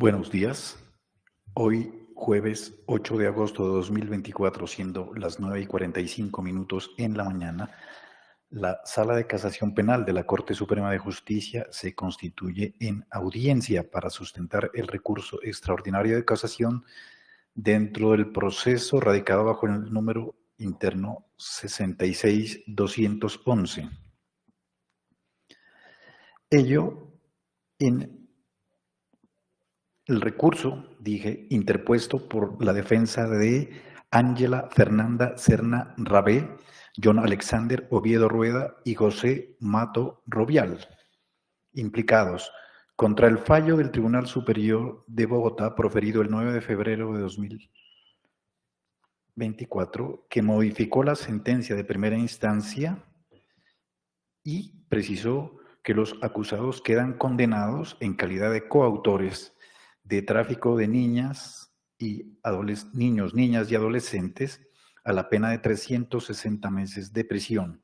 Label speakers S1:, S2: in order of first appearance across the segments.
S1: Buenos días. Hoy, jueves 8 de agosto de 2024, siendo las 9:45 en la mañana, la Sala de Casación Penal de la Corte Suprema de Justicia se constituye en audiencia para sustentar el recurso extraordinario de casación dentro del proceso radicado bajo el número interno 66211. Ello en el recurso, interpuesto por la defensa de Ángela Fernanda Serna Rabé, John Alexander Oviedo Rueda y José Mato Rovial, implicados contra el fallo del Tribunal Superior de Bogotá proferido el 9 de febrero de 2024, que modificó la sentencia de primera instancia y precisó que los acusados quedan condenados en calidad de coautores de tráfico de niños, niñas y adolescentes a la pena de 360 meses de prisión.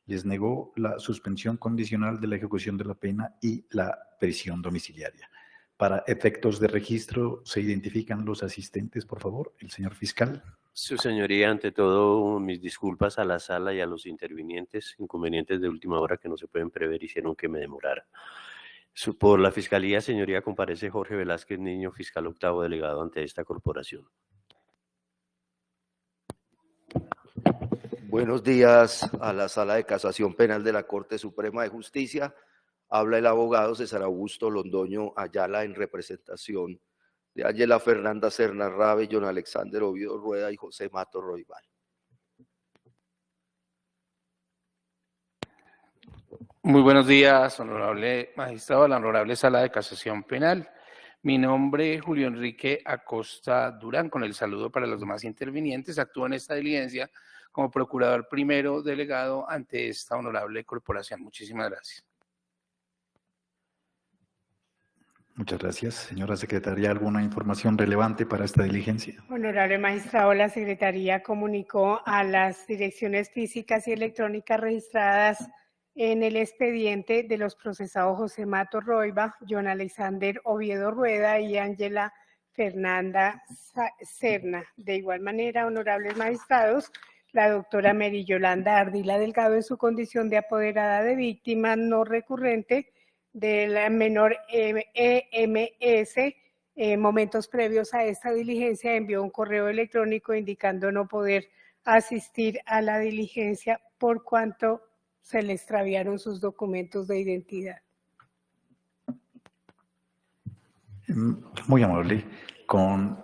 S1: Les negó la suspensión condicional de la ejecución de la pena y la prisión domiciliaria. Para efectos de registro, ¿se identifican los asistentes, por favor? El señor fiscal.
S2: Su señoría, ante todo, mis disculpas a la sala y a los intervinientes, inconvenientes de última hora que no se pueden prever hicieron que me demorara. Por la Fiscalía, señoría, comparece Jorge Velázquez Niño, fiscal octavo delegado ante esta corporación.
S3: Buenos días a la Sala de Casación Penal de la Corte Suprema de Justicia. Habla el abogado César Augusto Londoño Ayala en representación de Ángela Fernanda Serna Rabé, John Alexander Oviedo Rueda y José Mato Rovial.
S4: Muy buenos días, honorable magistrado de la Honorable Sala de Casación Penal. Mi nombre es Julio Enrique Acosta Durán, con el saludo para los demás intervinientes. Actúo en esta diligencia como procurador primero delegado ante esta honorable corporación. Muchísimas gracias.
S1: Muchas gracias. Señora secretaria, ¿alguna información relevante para esta diligencia?
S5: Honorable magistrado, la Secretaría comunicó a las direcciones físicas y electrónicas registradas en el expediente de los procesados José Mato Roiva, John Alexander Oviedo Rueda y Ángela Fernanda Serna. De igual manera, honorables magistrados, la doctora Mary Yolanda Ardila Delgado, en su condición de apoderada de víctima no recurrente del menor EMS, momentos previos a esta diligencia, envió un correo electrónico indicando no poder asistir a la diligencia por cuanto se le extraviaron sus documentos de identidad.
S1: Muy amable. Con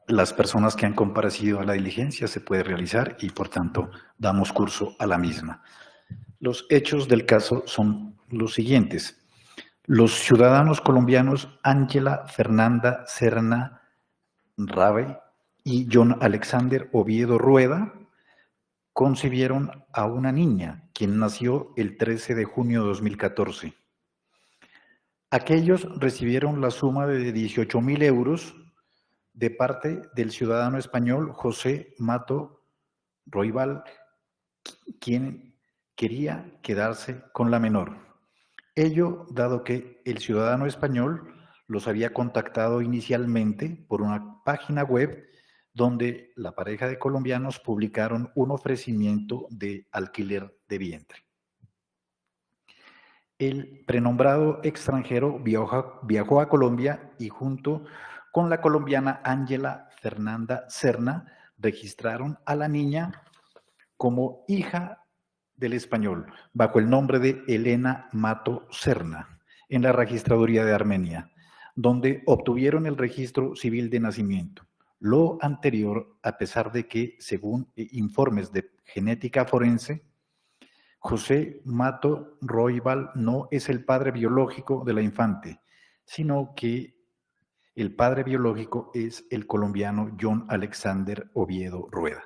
S1: las personas que han comparecido a la diligencia se puede realizar y, por tanto, damos curso a la misma. Los hechos del caso son los siguientes. Los ciudadanos colombianos Ángela Fernanda Serna Rabé y John Alexander Oviedo Rueda concibieron a una niña, quien nació el 13 de junio de 2014. Aquellos recibieron la suma de 18.000 euros de parte del ciudadano español José Mato Rovial, quien quería quedarse con la menor. Ello dado que el ciudadano español los había contactado inicialmente por una página web donde la pareja de colombianos publicaron un ofrecimiento de alquiler de vientre. El prenombrado extranjero viajó a Colombia y junto con la colombiana Ángela Fernanda Serna registraron a la niña como hija del español, bajo el nombre de Elena Mato Serna, en la registraduría de Armenia, donde obtuvieron el registro civil de nacimiento. Lo anterior, a pesar de que, según informes de genética forense, José Mato Rovial no es el padre biológico de la infante, sino que el padre biológico es el colombiano John Alexander Oviedo Rueda.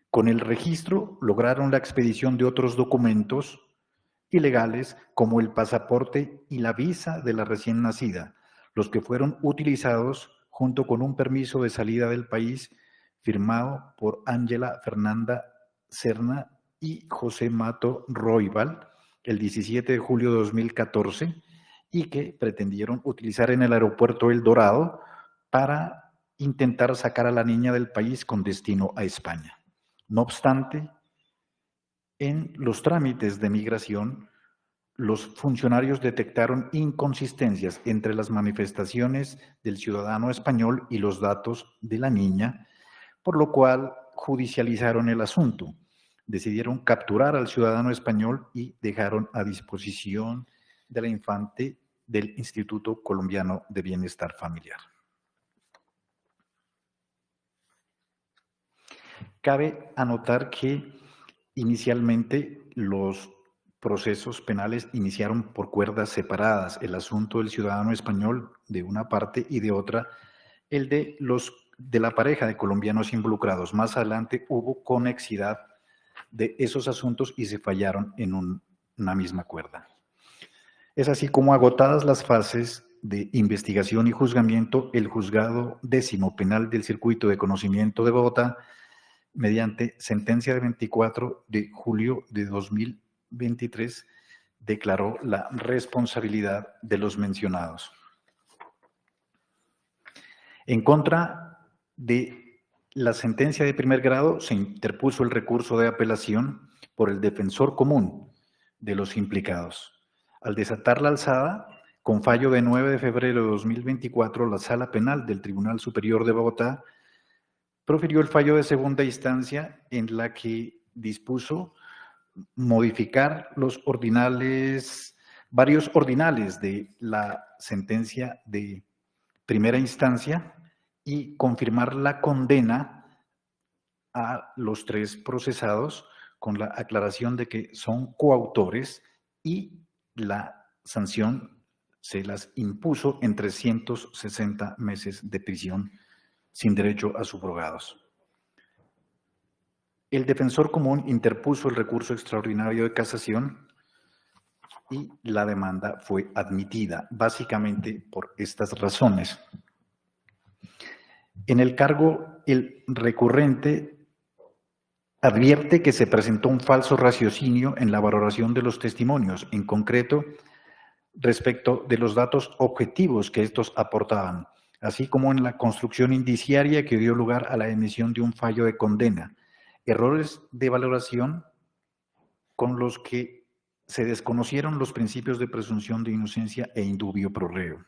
S1: Con el registro lograron la expedición de otros documentos ilegales como el pasaporte y la visa de la recién nacida, los que fueron utilizados junto con un permiso de salida del país firmado por Ángela Fernanda Serna y José Mato Rovial el 17 de julio de 2014 y que pretendieron utilizar en el aeropuerto El Dorado para intentar sacar a la niña del país con destino a España. No obstante, en los trámites de migración, los funcionarios detectaron inconsistencias entre las manifestaciones del ciudadano español y los datos de la niña, por lo cual judicializaron el asunto. Decidieron capturar al ciudadano español y dejaron a disposición de la infante del Instituto Colombiano de Bienestar Familiar. Cabe anotar que inicialmente los procesos penales iniciaron por cuerdas separadas. El asunto del ciudadano español de una parte y de otra el de la pareja de colombianos involucrados. Más adelante hubo conexidad de esos asuntos y se fallaron en una misma cuerda. Es así como, agotadas las fases de investigación y juzgamiento, el Juzgado 10º Penal del Circuito de Conocimiento de Bogotá, mediante sentencia de 24 de julio de 2023, declaró la responsabilidad de los mencionados. En contra de la sentencia de primer grado, se interpuso el recurso de apelación por el defensor común de los implicados. Al desatar la alzada, con fallo de 9 de febrero de 2024, la Sala Penal del Tribunal Superior de Bogotá profirió el fallo de segunda instancia en la que dispuso modificar varios ordinales de la sentencia de primera instancia y confirmar la condena a los 3 procesados, con la aclaración de que son coautores, y la sanción se las impuso en 360 meses de prisión sin derecho a subrogados. El defensor común interpuso el recurso extraordinario de casación y la demanda fue admitida, básicamente por estas razones. En el cargo, el recurrente advierte que se presentó un falso raciocinio en la valoración de los testimonios, en concreto respecto de los datos objetivos que estos aportaban, así como en la construcción indiciaria que dio lugar a la emisión de un fallo de condena. Errores de valoración con los que se desconocieron los principios de presunción de inocencia e indubio pro reo.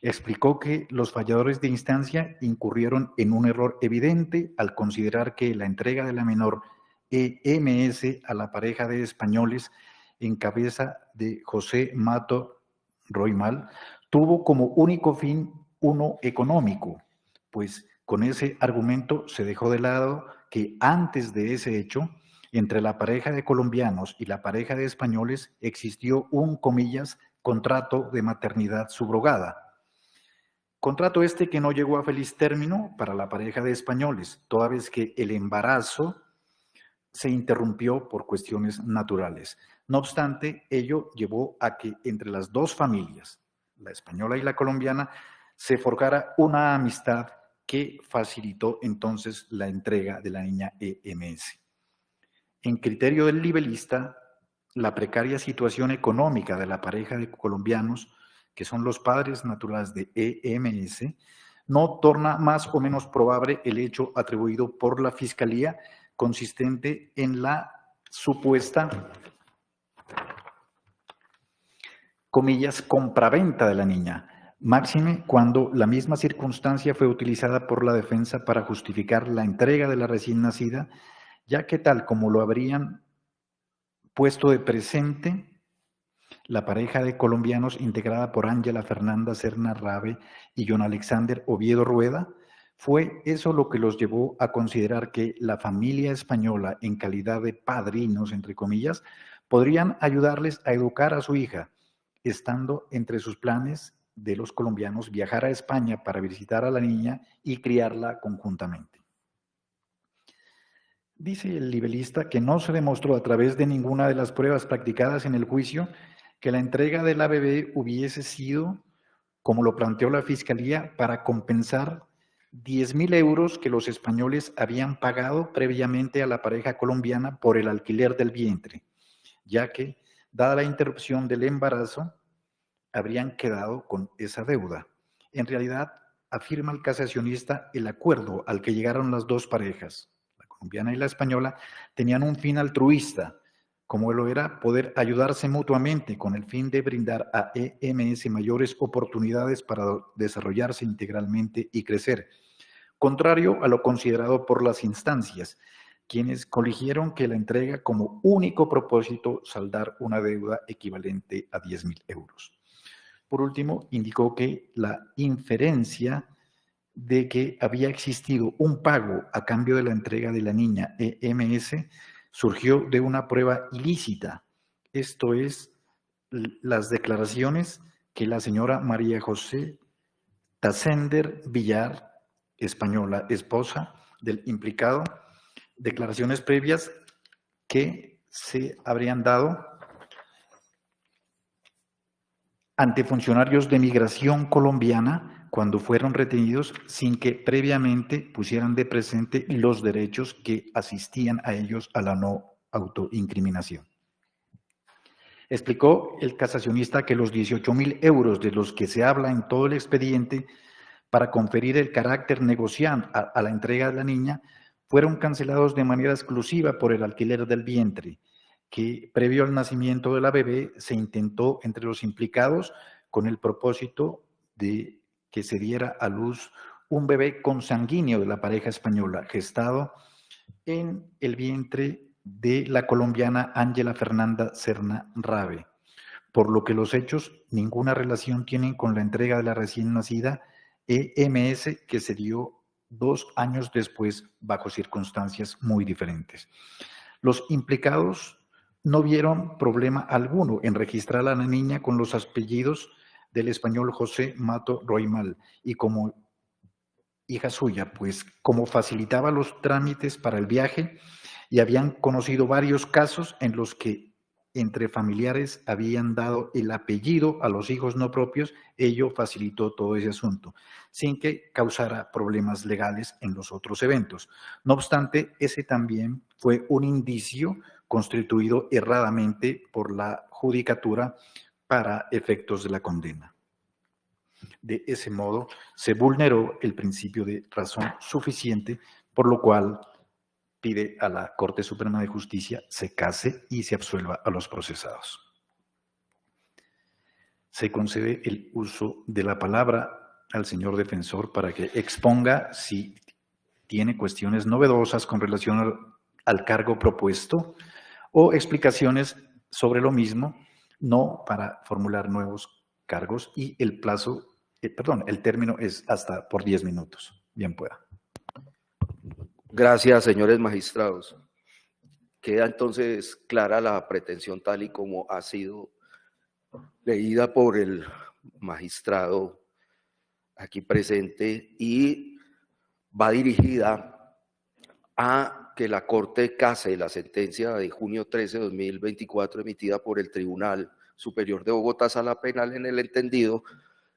S1: Explicó que los falladores de instancia incurrieron en un error evidente al considerar que la entrega de la menor EMS a la pareja de españoles en cabeza de José Mato Roymal tuvo como único fin uno económico, pues con ese argumento se dejó de lado que antes de ese hecho, entre la pareja de colombianos y la pareja de españoles existió un, comillas, contrato de maternidad subrogada. Contrato este que no llegó a feliz término para la pareja de españoles, toda vez que el embarazo se interrumpió por cuestiones naturales. No obstante, ello llevó a que entre las dos familias, la española y la colombiana, se forjara una amistad que facilitó entonces la entrega de la niña EMS. En criterio del libelista, la precaria situación económica de la pareja de colombianos, que son los padres naturales de EMS, no torna más o menos probable el hecho atribuido por la Fiscalía, consistente en la supuesta, comillas, compraventa de la niña, máxime cuando la misma circunstancia fue utilizada por la defensa para justificar la entrega de la recién nacida, ya que tal como lo habrían puesto de presente la pareja de colombianos integrada por Ángela Fernanda Serna Rabe y John Alexander Oviedo Rueda, fue eso lo que los llevó a considerar que la familia española, en calidad de padrinos, entre comillas, podrían ayudarles a educar a su hija, estando entre sus planes de los colombianos viajar a España para visitar a la niña y criarla conjuntamente. Dice el libelista que no se demostró a través de ninguna de las pruebas practicadas en el juicio que la entrega de la bebé hubiese sido, como lo planteó la Fiscalía, para compensar 10.000 euros que los españoles habían pagado previamente a la pareja colombiana por el alquiler del vientre, ya que, dada la interrupción del embarazo, habrían quedado con esa deuda. En realidad, afirma el casacionista, el acuerdo al que llegaron las dos parejas, la colombiana y la española, tenían un fin altruista, como lo era poder ayudarse mutuamente con el fin de brindar a EMS mayores oportunidades para desarrollarse integralmente y crecer, contrario a lo considerado por las instancias, quienes coligieron que la entrega como único propósito saldar una deuda equivalente a 10.000 euros. Por último, indicó que la inferencia de que había existido un pago a cambio de la entrega de la niña EMS surgió de una prueba ilícita, esto es, las declaraciones que la señora María José Tassender Villar, española, esposa del implicado, declaraciones previas que se habrían dado ante funcionarios de migración colombiana cuando fueron retenidos sin que previamente pusieran de presente los derechos que asistían a ellos a la no autoincriminación. Explicó el casacionista que los 18.000 euros de los que se habla en todo el expediente para conferir el carácter negocial a la entrega de la niña fueron cancelados de manera exclusiva por el alquiler del vientre, que previo al nacimiento de la bebé se intentó entre los implicados con el propósito de que se diera a luz un bebé consanguíneo de la pareja española, gestado en el vientre de la colombiana Ángela Fernanda Serna Rabe, por lo que los hechos ninguna relación tienen con la entrega de la recién nacida EMS que se dio 2 años después bajo circunstancias muy diferentes. Los implicados no vieron problema alguno en registrar a la niña con los apellidos del español José Mato Roymal y como hija suya, pues como facilitaba los trámites para el viaje y habían conocido varios casos en los que entre familiares habían dado el apellido a los hijos no propios, ello facilitó todo ese asunto, sin que causara problemas legales en los otros eventos. No obstante, ese también fue un indicio constituido erradamente por la judicatura para efectos de la condena. De ese modo, se vulneró el principio de razón suficiente, por lo cual pide a la Corte Suprema de Justicia se case y se absuelva a los procesados. Se concede el uso de la palabra al señor defensor para que exponga si tiene cuestiones novedosas con relación al cargo propuesto o explicaciones sobre lo mismo, no para formular nuevos cargos y el plazo, el término es hasta por 10 minutos. Bien pueda.
S3: Gracias, señores magistrados. Queda entonces clara la pretensión tal y como ha sido leída por el magistrado aquí presente y va dirigida a que la Corte case la sentencia de junio 13 de 2024 emitida por el Tribunal Superior de Bogotá Sala Penal en el entendido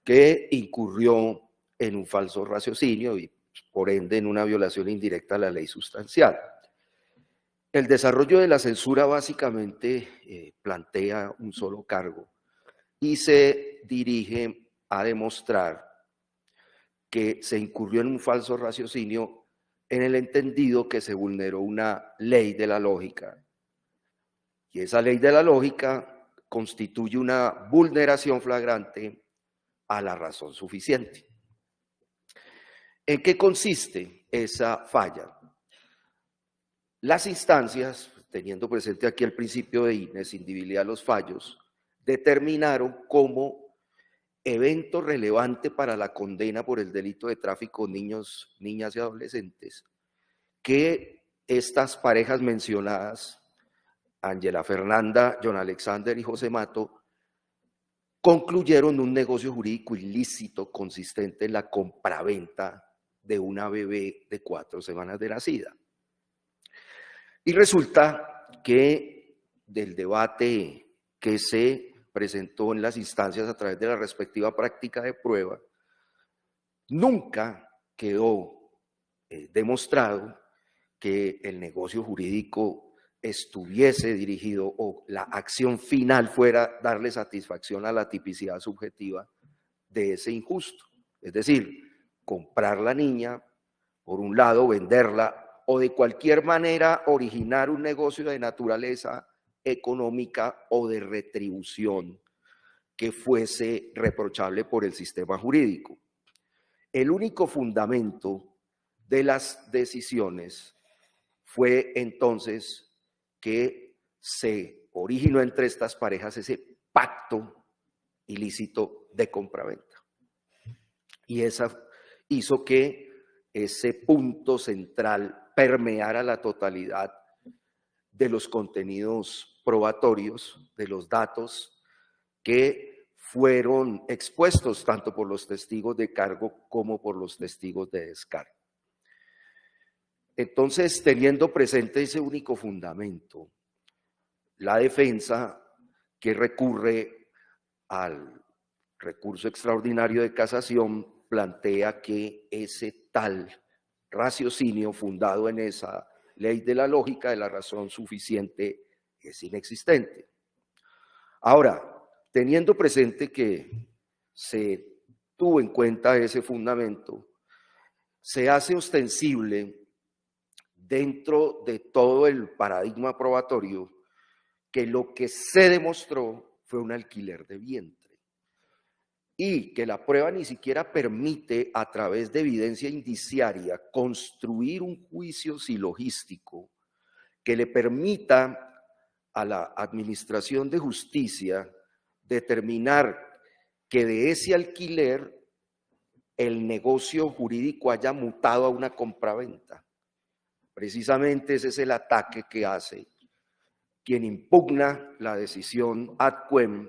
S3: que incurrió en un falso raciocinio y por ende en una violación indirecta a la ley sustancial. El desarrollo de la censura básicamente plantea un solo cargo y se dirige a demostrar que se incurrió en un falso raciocinio en el entendido que se vulneró una ley de la lógica. Y esa ley de la lógica constituye una vulneración flagrante a la razón suficiente. ¿En qué consiste esa falla? Las instancias, teniendo presente aquí el principio de inescindibilidad de los fallos, determinaron como evento relevante para la condena por el delito de tráfico de niños, niñas y adolescentes, que estas parejas mencionadas, Ángela Fernanda, John Alexander y José Mato, concluyeron un negocio jurídico ilícito consistente en la compraventa de una bebé de 4 semanas de nacida. Y resulta que del debate que se presentó en las instancias a través de la respectiva práctica de prueba, nunca quedó demostrado que el negocio jurídico estuviese dirigido o la acción final fuera darle satisfacción a la tipicidad subjetiva de ese injusto. Es decir, comprar la niña, por un lado, venderla o de cualquier manera originar un negocio de naturaleza económica o de retribución que fuese reprochable por el sistema jurídico. El único fundamento de las decisiones fue entonces que se originó entre estas parejas ese pacto ilícito de compraventa. Y esa hizo que ese punto central permeara la totalidad de los contenidos probatorios, de los datos que fueron expuestos tanto por los testigos de cargo como por los testigos de descargo. Entonces, teniendo presente ese único fundamento, la defensa que recurre al recurso extraordinario de casación plantea que ese tal raciocinio fundado en esa ley de la lógica de la razón suficiente es inexistente. Ahora, teniendo presente que se tuvo en cuenta ese fundamento, se hace ostensible dentro de todo el paradigma probatorio que lo que se demostró fue un alquiler de vientre y que la prueba ni siquiera permite a través de evidencia indiciaria construir un juicio silogístico que le permita a la administración de justicia determinar que de ese alquiler el negocio jurídico haya mutado a una compraventa. Precisamente ese es el ataque que hace quien impugna la decisión ad quem,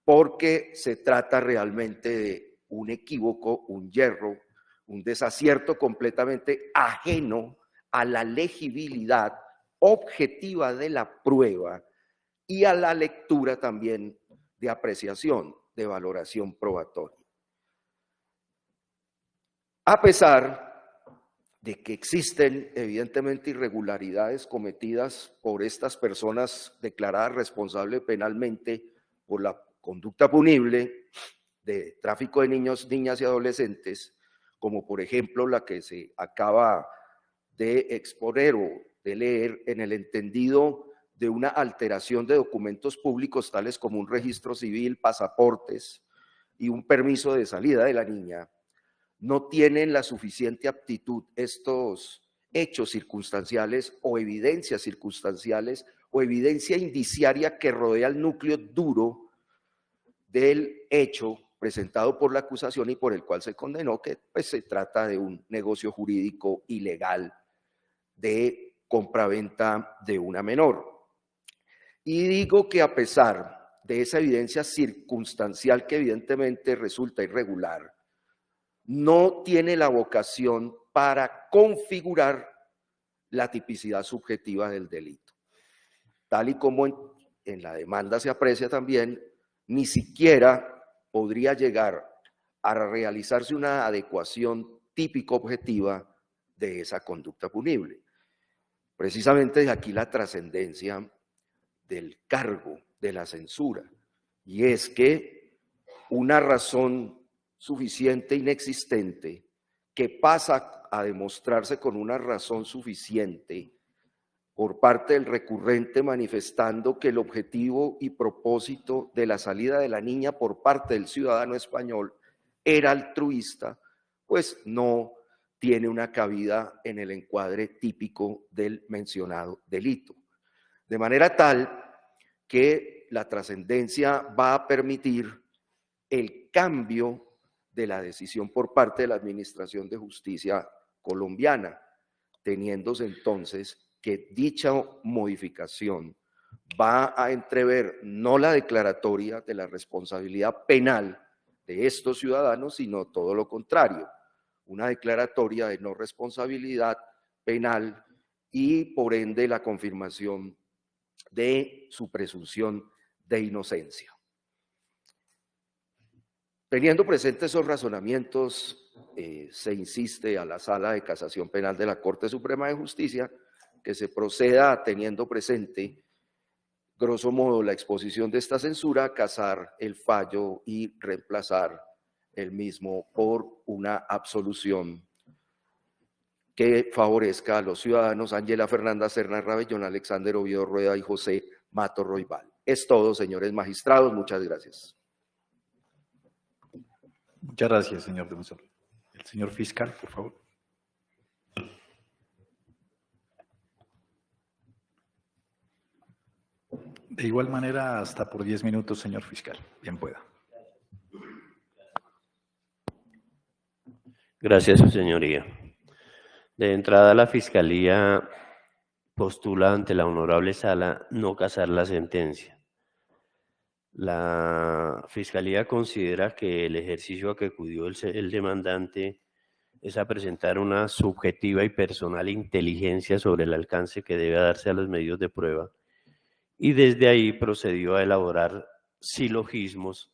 S3: porque se trata realmente de un equívoco, un yerro, un desacierto completamente ajeno a la legibilidad objetiva de la prueba y a la lectura también de apreciación, de valoración probatoria. A pesar de que existen evidentemente irregularidades cometidas por estas personas declaradas responsables penalmente por la conducta punible de tráfico de niños, niñas y adolescentes, como por ejemplo la que se acaba de exponer o de leer en el entendido de una alteración de documentos públicos tales como un registro civil, pasaportes y un permiso de salida de la niña, no tienen la suficiente aptitud estos hechos circunstanciales o evidencias circunstanciales o evidencia indiciaria que rodea el núcleo duro del hecho presentado por la acusación y por el cual se condenó, que pues, se trata de un negocio jurídico ilegal de compraventa de una menor. Y digo que a pesar de esa evidencia circunstancial que evidentemente resulta irregular, no tiene la vocación para configurar la tipicidad subjetiva del delito. Tal y como en la demanda se aprecia también, ni siquiera podría llegar a realizarse una adecuación típico objetiva de esa conducta punible. Precisamente de aquí la trascendencia del cargo, de la censura, y es que una razón suficiente inexistente que pasa a demostrarse con una razón suficiente por parte del recurrente manifestando que el objetivo y propósito de la salida de la niña por parte del ciudadano español era altruista, pues no tiene una cabida en el encuadre típico del mencionado delito. De manera tal que la trascendencia va a permitir el cambio de la decisión por parte de la Administración de Justicia colombiana, teniéndose entonces que dicha modificación va a entrever no la declaratoria de la responsabilidad penal de estos ciudadanos, sino todo lo contrario, una declaratoria de no responsabilidad penal y por ende la confirmación de su presunción de inocencia. Teniendo presentes esos razonamientos, se insiste a la Sala de Casación Penal de la Corte Suprema de Justicia que se proceda teniendo presente, grosso modo, la exposición de esta censura, a casar el fallo y reemplazar el mismo por una absolución que favorezca a los ciudadanos Ángela Fernanda Serna Rabellón, Alexander Oviedo Rueda y José Mato Roybal. Es todo, señores magistrados. Muchas gracias.
S1: Muchas gracias, señor defensor. El señor fiscal, por favor. De igual manera, hasta por 10 minutos, señor fiscal. Bien pueda.
S2: Gracias, su señoría. De entrada, la Fiscalía postula ante la honorable sala no casar la sentencia. La Fiscalía considera que el ejercicio a que acudió el demandante es a presentar una subjetiva y personal inteligencia sobre el alcance que debe darse a los medios de prueba, y desde ahí procedió a elaborar silogismos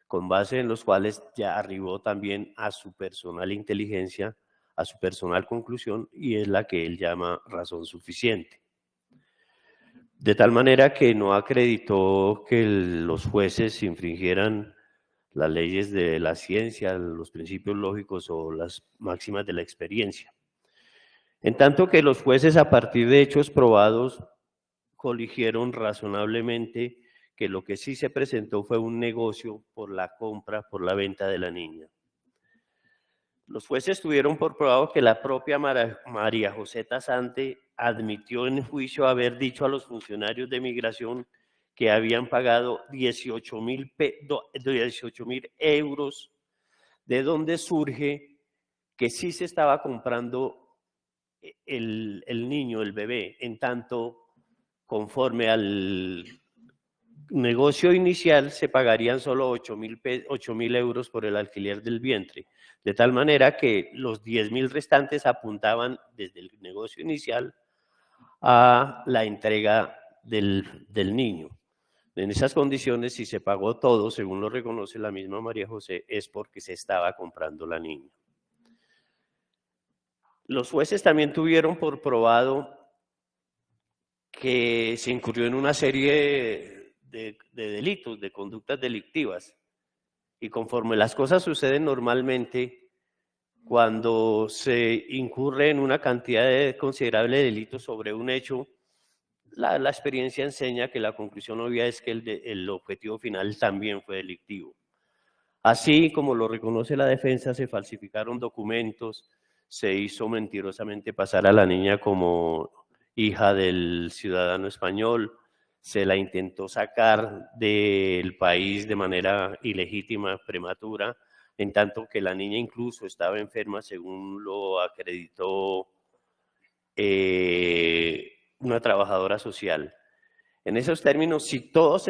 S2: con base en los cuales ya arribó también a su personal inteligencia, a su personal conclusión, y es la que él llama razón suficiente. De tal manera que no acreditó que los jueces infringieran las leyes de la ciencia, los principios lógicos o las máximas de la experiencia. En tanto que los jueces, a partir de hechos probados, coligieron razonablemente que lo que sí se presentó fue un negocio por la compra, por la venta de la niña. Los jueces tuvieron por probado que la propia María José Tasante admitió en juicio haber dicho a los funcionarios de migración que habían pagado 18.000 euros, de donde surge que sí se estaba comprando el niño, el bebé, en tanto conforme al negocio inicial se pagarían solo 8.000 euros por el alquiler del vientre, de tal manera que los 10.000 restantes apuntaban desde el negocio inicial a la entrega del niño. En esas condiciones, si se pagó todo, según lo reconoce la misma María José, es porque se estaba comprando la niña. Los jueces también tuvieron por probado que se incurrió en una serie de delitos, de conductas delictivas, y conforme las cosas suceden normalmente, cuando se incurre en una cantidad considerable de delitos sobre un hecho, la experiencia enseña que la conclusión obvia es que el objetivo final también fue delictivo. Así como lo reconoce la defensa, se falsificaron documentos, se hizo mentirosamente pasar a la niña como hija del ciudadano español, se la intentó sacar del país de manera ilegítima, prematura, en tanto que la niña incluso estaba enferma, según lo acreditó una trabajadora social. En esos términos, si a todos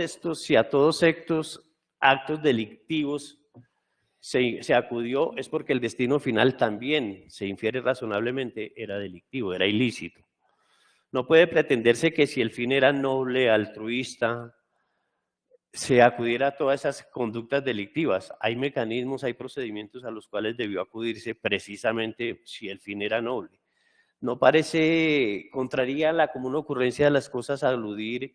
S2: estos actos delictivos se acudió, es porque el destino final también, se infiere razonablemente, era delictivo, era ilícito. No puede pretenderse que si el fin era noble, altruista, se acudiera a todas esas conductas delictivas. Hay mecanismos, hay procedimientos a los cuales debió acudirse precisamente si el fin era noble. No parece, contraría a la común ocurrencia de las cosas, aludir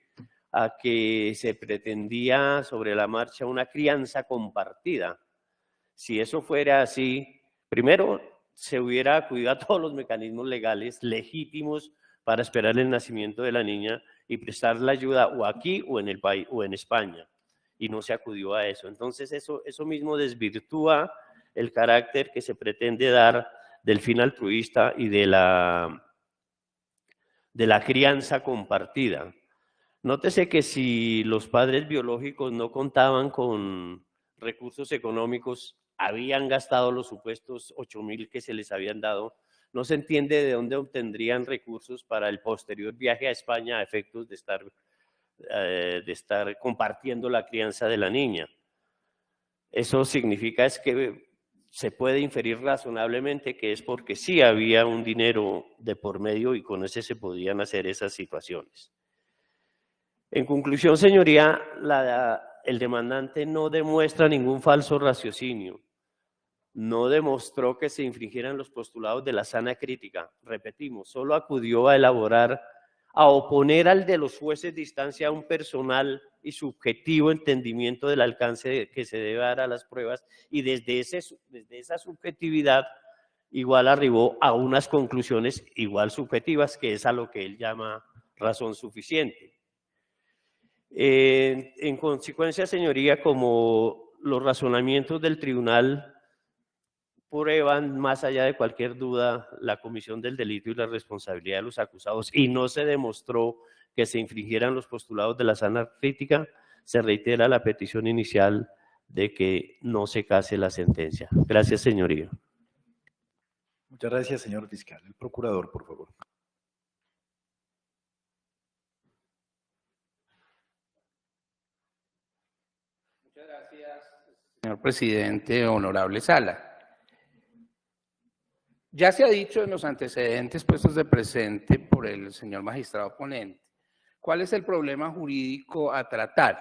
S2: a que se pretendía sobre la marcha una crianza compartida. Si eso fuera así, primero se hubiera acudido a todos los mecanismos legales legítimos para esperar el nacimiento de la niña y prestar la ayuda o aquí o en el país o en España, y no se acudió a eso. Entonces eso mismo desvirtúa el carácter que se pretende dar del fin altruista y de la crianza compartida. Nótese que si los padres biológicos no contaban con recursos económicos, habían gastado los supuestos 8.000 que se les habían dado, no se entiende de dónde obtendrían recursos para el posterior viaje a España a efectos de estar compartiendo la crianza de la niña. Eso significa es que se puede inferir razonablemente que es porque sí había un dinero de por medio y con ese se podían hacer esas situaciones. En conclusión, señoría, el demandante no demuestra ningún falso raciocinio. no demostró que se infringieran los postulados de la sana crítica. Repetimos, solo acudió a elaborar, a oponer al de los jueces de instancia un personal y subjetivo entendimiento del alcance que se debe dar a las pruebas, y desde esa subjetividad igual arribó a unas conclusiones igual subjetivas, que es a lo que él llama razón suficiente. En consecuencia, señoría, como los razonamientos del tribunal prueban más allá de cualquier duda la comisión del delito y la responsabilidad de los acusados, y no se demostró que se infringieran los postulados de la sana crítica, se reitera la petición inicial de que no se case la sentencia. Gracias, señoría.
S1: Muchas gracias, señor fiscal. El procurador, por favor.
S4: Muchas gracias, señor presidente, honorable sala. Ya se ha dicho en los antecedentes puestos de presente por el señor magistrado ponente, ¿cuál es el problema jurídico a tratar?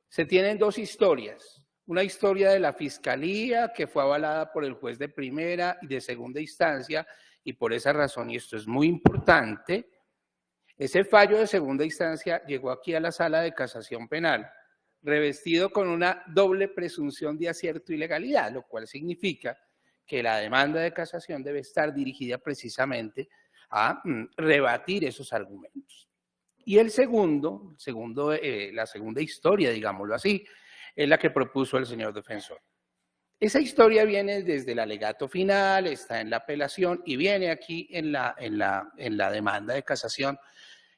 S4: Se tienen dos historias. Una historia de la Fiscalía que fue avalada por el juez de primera y de segunda instancia, y por esa razón, y esto es muy importante, ese fallo de segunda instancia llegó aquí a la Sala de Casación Penal, revestido con una doble presunción de acierto y legalidad, lo cual significa que la demanda de casación debe estar dirigida precisamente a rebatir esos argumentos. Y la segunda historia, digámoslo así, es la que propuso el señor defensor. Esa historia viene desde el alegato final, está en la apelación y viene aquí en la demanda de casación.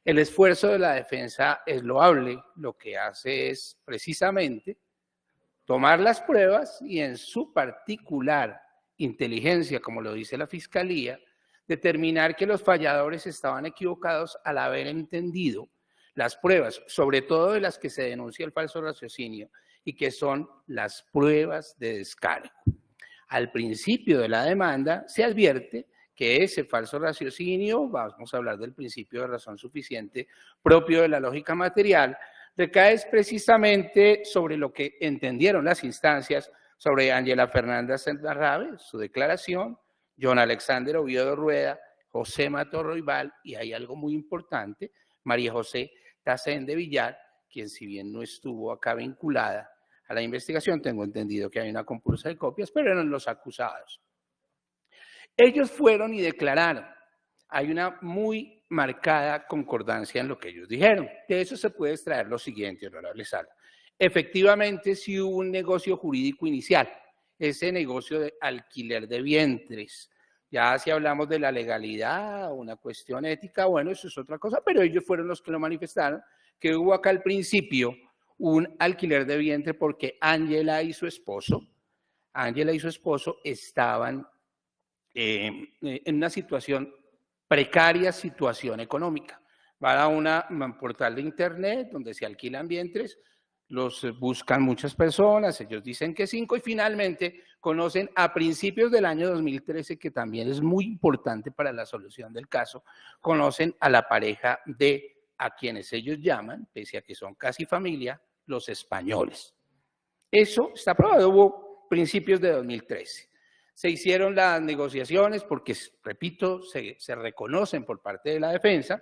S4: El esfuerzo de la defensa es loable, lo que hace es precisamente tomar las pruebas y en su particular inteligencia, como lo dice la Fiscalía, determinar que los falladores estaban equivocados al haber entendido las pruebas, sobre todo de las que se denuncia el falso raciocinio, y que son las pruebas de descargo. Al principio de la demanda se advierte que ese falso raciocinio, vamos a hablar del principio de razón suficiente propio de la lógica material, recae precisamente sobre lo que entendieron las instancias sobre Ángela Fernanda Serna Rave, su declaración, John Alexander Oviedo Rueda, José Mato Roybal, y hay algo muy importante, María José Tacén de Villar, quien si bien no estuvo acá vinculada a la investigación, tengo entendido que hay una compulsa de copias, pero eran los acusados. Ellos fueron y declararon. Hay una muy marcada concordancia en lo que ellos dijeron. De eso se puede extraer lo siguiente, honorable sala. Efectivamente, sí hubo un negocio jurídico inicial, ese negocio de alquiler de vientres. Ya si hablamos de la legalidad, una cuestión ética, bueno, eso es otra cosa, pero ellos fueron los que lo manifestaron, que hubo acá al principio un alquiler de vientre porque Ángela y su esposo estaban en una situación precaria, situación económica. Van a un portal de internet donde se alquilan vientres, los buscan muchas personas, ellos dicen que 5 y finalmente conocen a principios del año 2013, que también es muy importante para la solución del caso, conocen a la pareja de a quienes ellos llaman, pese a que son casi familia, los españoles. Eso está probado, hubo principios de 2013. Se hicieron las negociaciones porque, repito, se reconocen por parte de la defensa,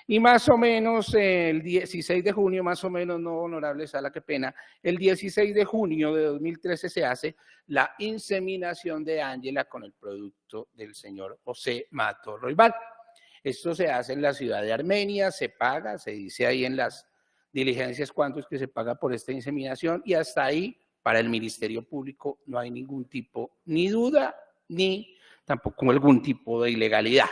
S4: y más o menos el 16 de junio, más o menos, no, honorable sala, qué pena, el 16 de junio de 2013 se hace la inseminación de Ángela con el producto del señor José Mato Roybal. Esto se hace en la ciudad de Armenia, se paga, se dice ahí en las diligencias cuánto es que se paga por esta inseminación, y hasta ahí para el Ministerio Público no hay ningún tipo ni duda ni tampoco algún tipo de ilegalidad.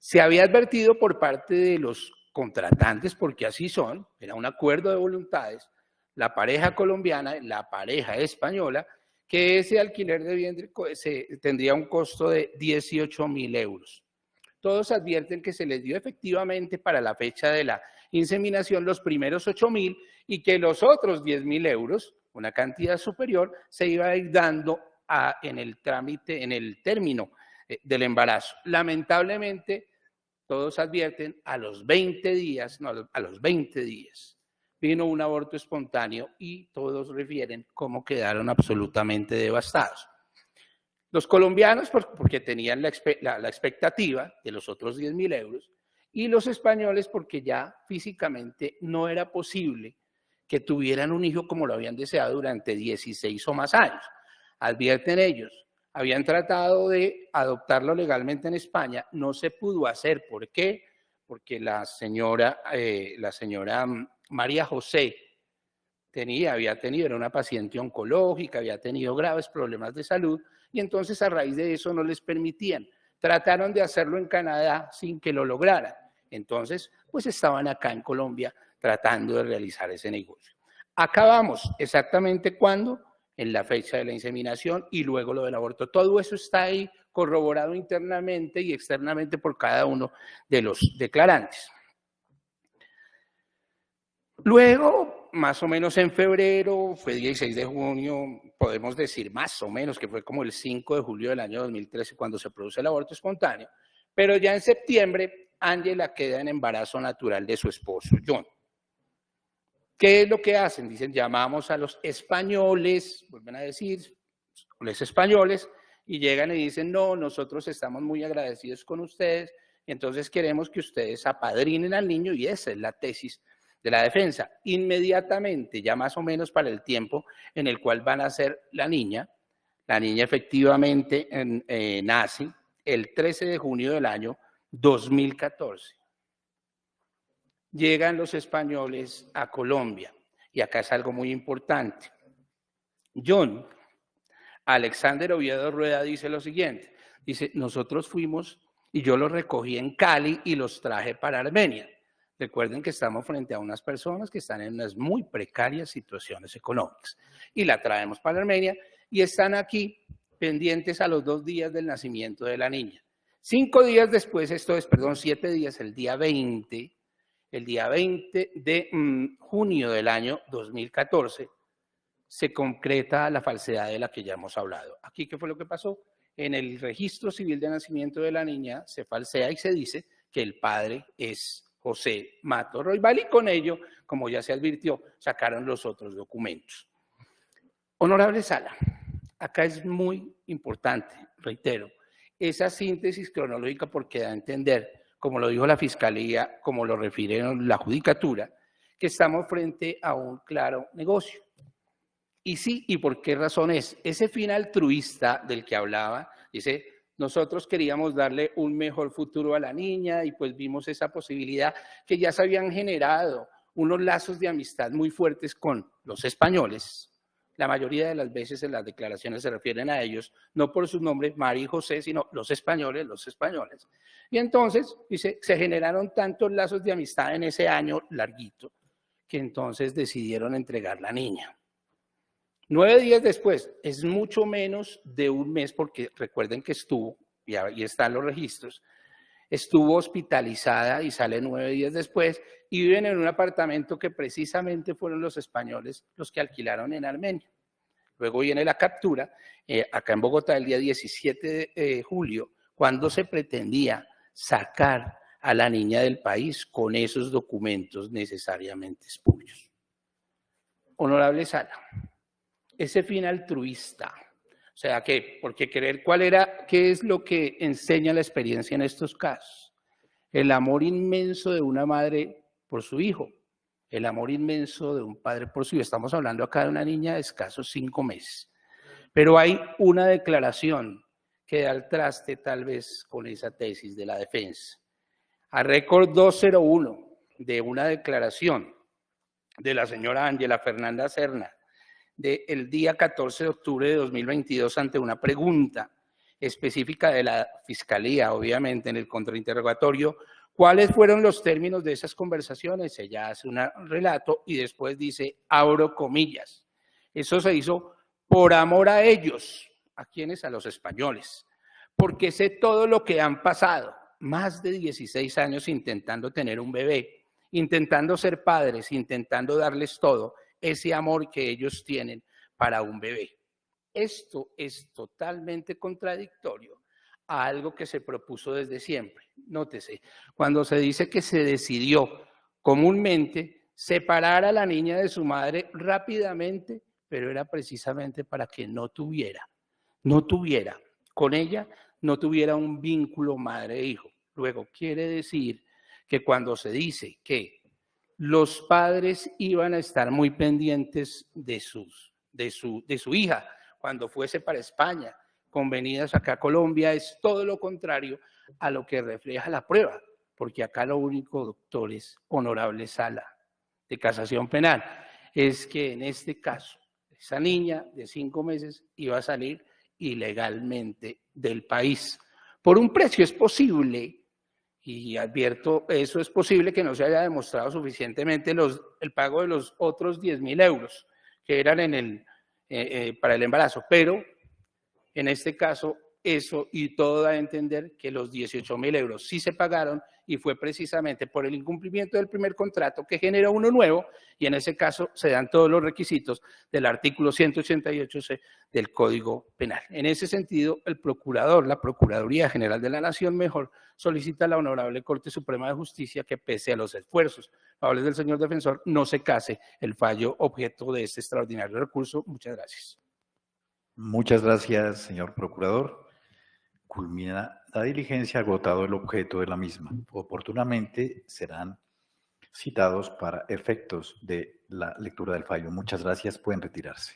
S4: Se había advertido por parte de los contratantes, porque así son, era un acuerdo de voluntades, la pareja colombiana, la pareja española, que ese alquiler de vientre tendría un costo de 18.000 euros. Todos advierten que se les dio efectivamente para la fecha de la inseminación los primeros 8.000 y que los otros 10.000 euros, una cantidad superior, se iba a ir dando en el trámite, en el término del embarazo. Lamentablemente, todos advierten, a los 20 días vino un aborto espontáneo y todos refieren cómo quedaron absolutamente devastados. Los colombianos porque tenían la expectativa de los otros 10.000 euros, y los españoles porque ya físicamente no era posible que tuvieran un hijo como lo habían deseado durante 16 o más años. Advierten ellos, habían tratado de adoptarlo legalmente en España, no se pudo hacer. ¿Por qué? Porque la señora María José había tenido, era una paciente oncológica, había tenido graves problemas de salud, y entonces a raíz de eso no les permitían. Trataron de hacerlo en Canadá sin que lo lograran. Entonces, pues estaban acá en Colombia tratando de realizar ese negocio. Acabamos exactamente cuando, en la fecha de la inseminación y luego lo del aborto. Todo eso está ahí corroborado internamente y externamente por cada uno de los declarantes. Luego, más o menos en febrero, fue 16 de junio, podemos decir más o menos que fue como el 5 de julio del año 2013 cuando se produce el aborto espontáneo, pero ya en septiembre Ángela queda en embarazo natural de su esposo, John. ¿Qué es lo que hacen? Dicen, llamamos a los españoles, vuelven a decir, los españoles, y llegan y dicen, no, nosotros estamos muy agradecidos con ustedes, entonces queremos que ustedes apadrinen al niño, y esa es la tesis de la defensa. Inmediatamente, ya más o menos para el tiempo en el cual van a ser la niña efectivamente nace el 13 de junio del año 2014. Llegan los españoles a Colombia, y acá es algo muy importante. John Alexander Oviedo Rueda dice lo siguiente, dice, nosotros fuimos y yo los recogí en Cali y los traje para Armenia. Recuerden que estamos frente a unas personas que están en unas muy precarias situaciones económicas, y la traemos para Armenia, y están aquí pendientes a los 2 días del nacimiento de la niña. 5 días después, 7 días, el día 20 de junio del año 2014, se concreta la falsedad de la que ya hemos hablado. Aquí, ¿qué fue lo que pasó? En el registro civil de nacimiento de la niña se falsea y se dice que el padre es José Mato Roybal, y con ello, como ya se advirtió, sacaron los otros documentos. Honorable Sala, acá es muy importante, reitero, esa síntesis cronológica, porque da a entender, como lo dijo la Fiscalía, como lo refirieron la Judicatura, que estamos frente a un claro negocio. Y sí, ¿y por qué razón es? Ese fin altruista del que hablaba, dice, nosotros queríamos darle un mejor futuro a la niña, y pues vimos esa posibilidad que ya se habían generado unos lazos de amistad muy fuertes con los españoles. La mayoría de las veces en las declaraciones se refieren a ellos, no por sus nombres, María y José, sino los españoles. Y entonces, dice, se generaron tantos lazos de amistad en ese año larguito, que entonces decidieron entregar la niña. 9 días después, es mucho menos de un mes, porque recuerden que estuvo, y ahí están los registros, estuvo hospitalizada y sale 9 días después, y viven en un apartamento que precisamente fueron los españoles los que alquilaron en Armenia. Luego viene la captura, acá en Bogotá, el día 17 de julio, cuando se pretendía sacar a la niña del país con esos documentos necesariamente espurios. Honorable Sala, ese fin altruista, o sea, ¿qué? Porque ¿qué es lo que enseña la experiencia en estos casos? El amor inmenso de una madre por su hijo, el amor inmenso de un padre por su hijo. Estamos hablando acá de una niña de escasos 5 meses. Pero hay una declaración que da al traste tal vez con esa tesis de la defensa. A récord 201 de una declaración de la señora Ángela Fernanda Serna, del día 14 de octubre de 2022, ante una pregunta específica de la Fiscalía, obviamente, en el contrainterrogatorio, ¿cuáles fueron los términos de esas conversaciones? Ella hace un relato y después dice, abro comillas, eso se hizo por amor a ellos. ¿A quiénes? A los españoles. Porque sé todo lo que han pasado, más de 16 años intentando tener un bebé, intentando ser padres, intentando darles todo, ese amor que ellos tienen para un bebé. Esto es totalmente contradictorio a algo que se propuso desde siempre. Nótese, cuando se dice que se decidió comúnmente separar a la niña de su madre rápidamente, pero era precisamente para que no tuviera con ella no tuviera un vínculo madre-hijo. Luego, quiere decir que cuando se dice que los padres iban a estar muy pendientes de su hija cuando fuese para España, convenidas acá a Colombia, es todo lo contrario a lo que refleja la prueba, porque acá lo único, doctores, honorable sala de casación penal, es que en este caso, esa niña de 5 meses iba a salir ilegalmente del país. Por un precio es posible, y advierto, eso es posible que no se haya demostrado suficientemente el pago de los otros 10.000 euros que eran para el embarazo, pero en este caso eso y todo da a entender que los 18.000 euros sí se pagaron y fue precisamente por el incumplimiento del primer contrato que generó uno nuevo y en ese caso se dan todos los requisitos del artículo 188C del Código Penal. En ese sentido, el procurador, la Procuraduría General de la Nación, mejor, solicita a la Honorable Corte Suprema de Justicia que pese a los esfuerzos favorables del señor defensor, no se case el fallo objeto de este extraordinario recurso. Muchas gracias.
S1: Muchas gracias, señor procurador. Culmina la diligencia, agotado el objeto de la misma. Oportunamente serán citados para efectos de la lectura del fallo. Muchas gracias, pueden retirarse.